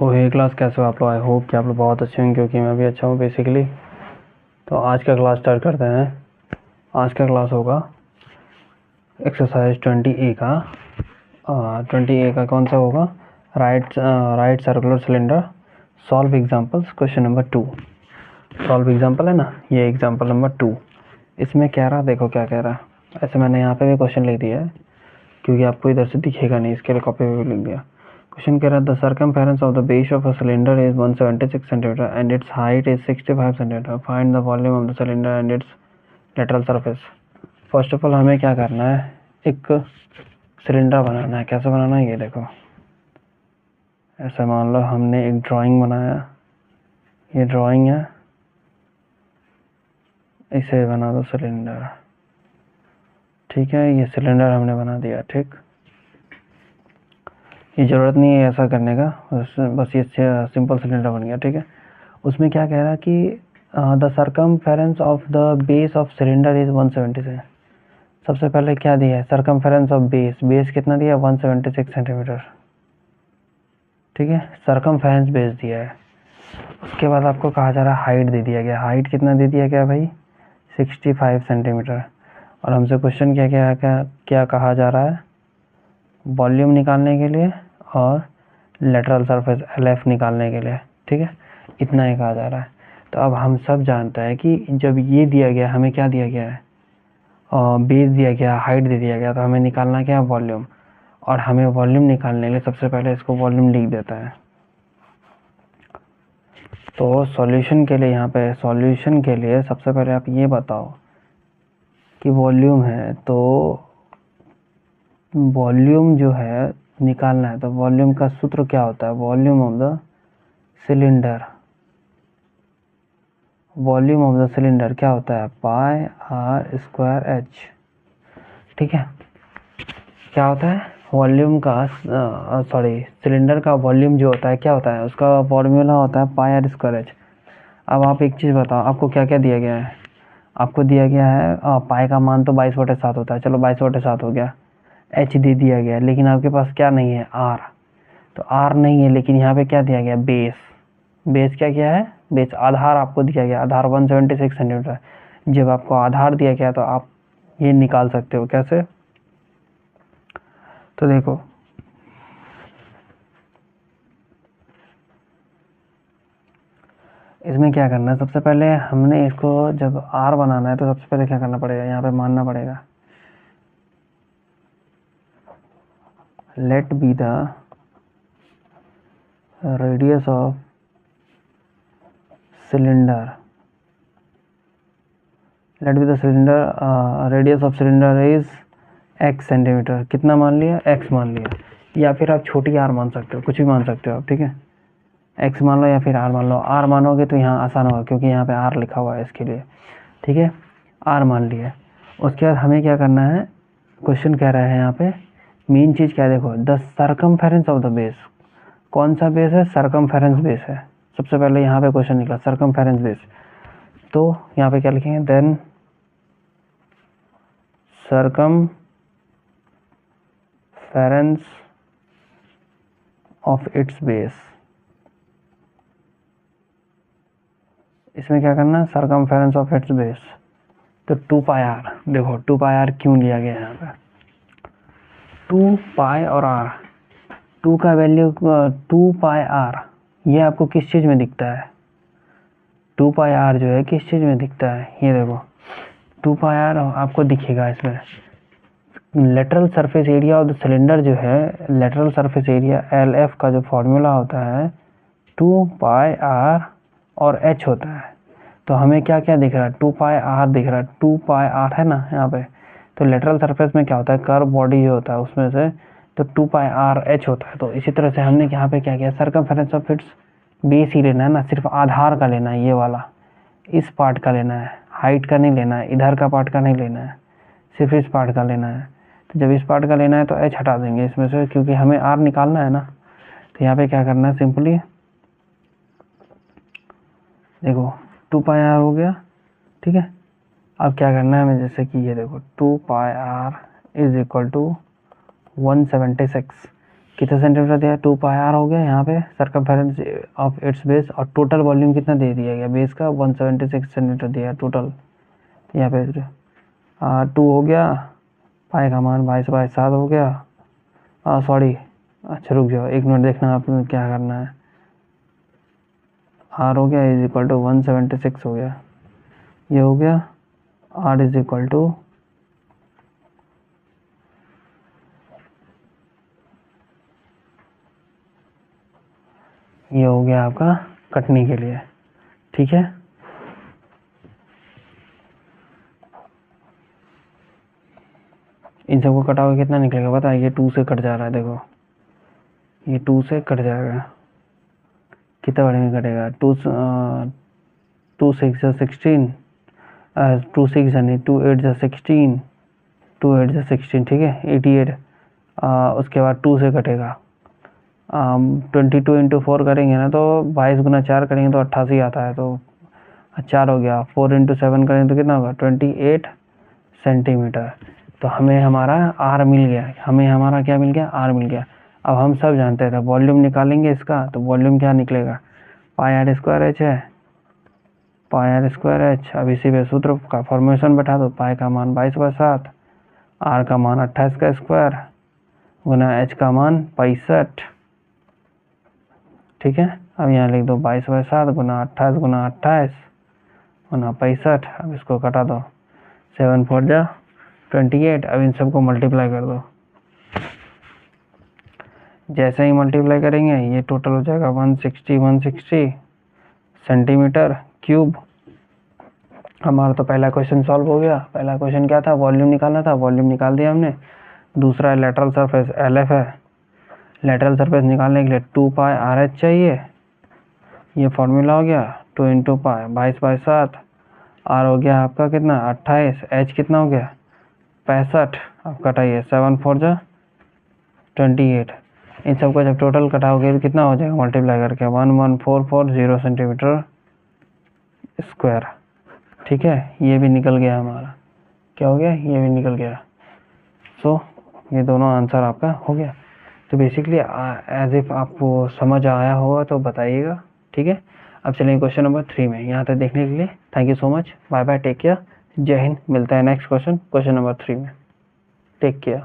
तो हे क्लास, कैसे हो आप लोग? आई होप कि आप लोग बहुत अच्छे होंगे, क्योंकि मैं भी अच्छा हूँ बेसिकली। तो आज का क्लास स्टार्ट करते हैं। आज का क्लास होगा एक्सरसाइज 20A का। 20A का कौन सा होगा? Right circular cylinder, solve examples, question number 2। Solve example है ना, ये एग्जाम्पल नंबर 2। इसमें कह रहा, देखो क्या कह रहा है। ऐसे मैंने यहाँ पे भी क्वेश्चन लिख दिया है, क्योंकि आपको इधर से दिखेगा नहीं, इसके लिए कॉपी पे भी लिख दिया। क्वेश्चन कह रहा है the circumference of the base of a cylinder is 176 centimetre and it's height is 65 centimetre. Find the volume of the cylinder and it's lateral surface. First of all हमें क्या करना है, एक सिलेंडर बनाना है। कैसे बनाना है ये देखो। ऐसे मान लो हमने एक ड्राइंग बनाया, ये ड्राइंग है, इसे बना दो सिलेंडर। ठीक है, ये सिलेंडर हमने बना दिया। ठीक, ये ज़रूरत नहीं है ऐसा करने का, बस ये सिंपल सिलेंडर बन गया। ठीक है, उसमें क्या कह रहा है कि the circumference of the base of cylinder is 176। सबसे पहले क्या दिया है, सर्कमफेरेंस ऑफ बेस कितना दिया है? 176 सेंटीमीटर। ठीक है, सर्कमफेरेंस बेस दिया है। उसके बाद आपको कहा जा रहा है हाइट दे दिया गया। हाइट कितना दे दिया गया भाई? 65 सेंटीमीटर। और हमसे क्वेश्चन क्या कहा जा रहा है? वॉल्यूम निकालने के लिए और लेटरल सरफेस LF निकालने के लिए। ठीक है, इतना ही कहा जा रहा है। तो अब हम सब जानते हैं कि जब ये दिया गया, हमें क्या दिया गया है? बेस दिया गया, हाइट दे दिया गया, तो हमें निकालना क्या है? वॉल्यूम। और हमें वॉल्यूम निकालने के लिए सबसे पहले इसको वॉल्यूम लिख देता है। तो सॉल्यूशन के लिए, यहाँ पे सॉल्यूशन के लिए सबसे पहले आप ये बताओ कि वॉल्यूम है, तो वॉल्यूम जो है निकालना है, तो वॉल्यूम का सूत्र क्या होता है? Volume of the cylinder. Volume of the cylinder क्या होता है? पाई आर स्क्वायर एच। ठीक है, क्या होता है? वॉल्यूम का सिलेंडर का वॉल्यूम जो होता है क्या होता है? उसका फॉर्मूला होता है पाई आर स्क्वायर एच। अब आप एक चीज़ बताओ, आपको क्या क्या दिया गया है? आपको दिया गया है पाई का मान तो 22/7 होता है, चलो 22/7 हो गया। एच दे दिया गया, लेकिन आपके पास क्या नहीं है? आर। तो आर नहीं है, लेकिन यहाँ पे क्या दिया गया? बेस। बेस क्या है? बेस आधार आपको दिया गया, आधार 176 सेंटीमीटर। जब आपको आधार दिया गया तो आप ये निकाल सकते हो। कैसे? तो देखो, इसमें क्या करना है, सबसे पहले हमने इसको जब आर बनाना है तो सबसे पहले क्या करना पड़ेगा? यहाँ पे मानना पड़ेगा let be the radius of cylinder. Let be the cylinder radius of cylinder is x centimetre. कितना मान लिया? x मान लिया, या फिर आप छोटी r मान सकते हो, कुछ भी मान सकते हो आप। ठीक है, x मान लो या फिर r मान लो। r मानोगे तो यहाँ आसान होगा, क्योंकि यहाँ पे r लिखा हुआ है इसके लिए। ठीक है, r मान लिया। उसके बाद हमें क्या करना है, क्वेश्चन कह रहा है यहाँ पे मेन चीज़ क्या है? देखो, the circumference of the base. कौन सा बेस है? सर्कमफेरेंस बेस है। सबसे पहले यहाँ पे क्वेश्चन निकला सर्कमफेरेंस बेस, तो यहाँ पे क्या लिखेंगे? Then circumference of its base. इसमें क्या करना? Circumference of its base. तो 2 पाई आर। देखो 2 पाई आर क्यों लिया गया है यहाँ पे? 2 पाई और आर, 2 का वैल्यू 2 पाई आर, ये आपको किस चीज़ में दिखता है? 2 पाई आर जो है किस चीज़ में दिखता है? ये देखो 2 पाई आर आपको दिखेगा इसमें। Lateral surface area of the cylinder जो है, लेटरल सरफेस एरिया LF का जो फॉर्मूला होता है 2 पाई आर और H होता है। तो हमें क्या क्या दिख रहा है? 2 पाई आर दिख रहा है, 2 पाई आर है ना यहाँ पे। तो लेटरल सरफेस में क्या होता है? कर्व बॉडी जो होता है उसमें से, तो 2 पाई आर H होता है। तो इसी तरह से हमने यहाँ पे क्या किया? सर्कमफेरेंस ऑफ इट्स बेस ही लेना है ना, सिर्फ आधार का लेना है, ये वाला इस पार्ट का लेना है, हाइट का नहीं लेना है, इधर का पार्ट का नहीं लेना है, सिर्फ इस पार्ट का लेना है। तो जब इस पार्ट का लेना है तो H हटा देंगे इसमें से, क्योंकि हमें R निकालना है ना। तो यहाँ पे क्या करना है, सिंपली देखो 2 पाई आर हो गया। ठीक है, अब क्या करना है हमें, जैसे कि ये देखो 2 पाई आर इज इक्वल टू 176। कितना सेंटीमीटर दिया है, 2 पाई आर हो गया यहाँ पे सर्कमफेरेंस ऑफ इट्स बेस, और टोटल वॉल्यूम कितना दे दिया गया, बेस का 176 सेंटीमीटर दिया टोटल यहाँ पे। 2 हो गया, पाई का मान 22/7 हो गया। सॉरी, अच्छा रुक जाओ, 1 मिनट देखना आपने क्या करना है। आर हो गया इज इक्वल टू 176 हो गया, ये हो गया। आर इज इक्वल टू ये हो गया आपका कटने के लिए, ठीक है। इन सबको कटा हुआ कितना निकलेगा पता है, ये 2 से कट जा रहा है, देखो ये 2 से कट जाएगा, कितना बड़े में कटेगा, 2 6 जा 16, 2 6 यानी 2 8 जा 16, 2 8 जा 16, ठीक है 88। उसके बाद 2 से कटेगा, 22 इंटू 4 करेंगे ना तो 22 गुना 4 करेंगे तो 88 आता है, तो 4 हो गया। 4 इंटू 7 करेंगे तो कितना होगा, 28 सेंटीमीटर। तो हमें हमारा आर मिल गया, हमें हमारा क्या मिल गया, आर मिल गया। अब हम सब जानते थे वॉल्यूम निकालेंगे इसका, तो वॉल्यूम क्या निकलेगा, पाई आर स्क्वायर एच है, पाई आर स्क्वायर एच। अब इसी पे सूत्र का फॉर्मेशन बैठा दो, पाई का मान 22/7, आर का मान 28 का स्क्वायर गुना एच का मान 65, ठीक है। अब यहाँ लिख दो 22/7 गुना 28 गुना 28 गुना 65। अब इसको कटा दो, 7 4 जा 28। अब इन सबको मल्टीप्लाई कर दो, जैसे ही मल्टीप्लाई करेंगे ये टोटल हो जाएगा 160 सेंटीमीटर क्यूब। हमारा तो पहला क्वेश्चन सॉल्व हो गया। पहला क्वेश्चन क्या था, वॉल्यूम निकालना था, वॉल्यूम निकाल दिया हमने। दूसरा लेटरल सरफेस LF है, लेटरल सरफेस निकालने के लिए 2 पाई RH चाहिए, ये फॉर्मूला हो गया। 2 इंटू पाई 22/7, आर हो गया आपका कितना 28, एच कितना हो गया 65। अब कटाइए 7 4 जा 28। इन सबको जब टोटल कटाओगे तो कितना हो जाएगा, मल्टीप्लाई करके 11440 सेंटीमीटर स्क्वायर, ठीक है। ये भी निकल गया हमारा, क्या हो गया, ये भी निकल गया। सो ये दोनों आंसर आपका हो गया। तो बेसिकली एज इफ आपको समझ आया होगा तो बताइएगा, ठीक है। अब चलेंगे क्वेश्चन नंबर 3 में। यहाँ तक देखने के लिए thank you so much, bye bye, take care, Jai Hind. मिलता है नेक्स्ट क्वेश्चन नंबर 3 में, टेक केयर।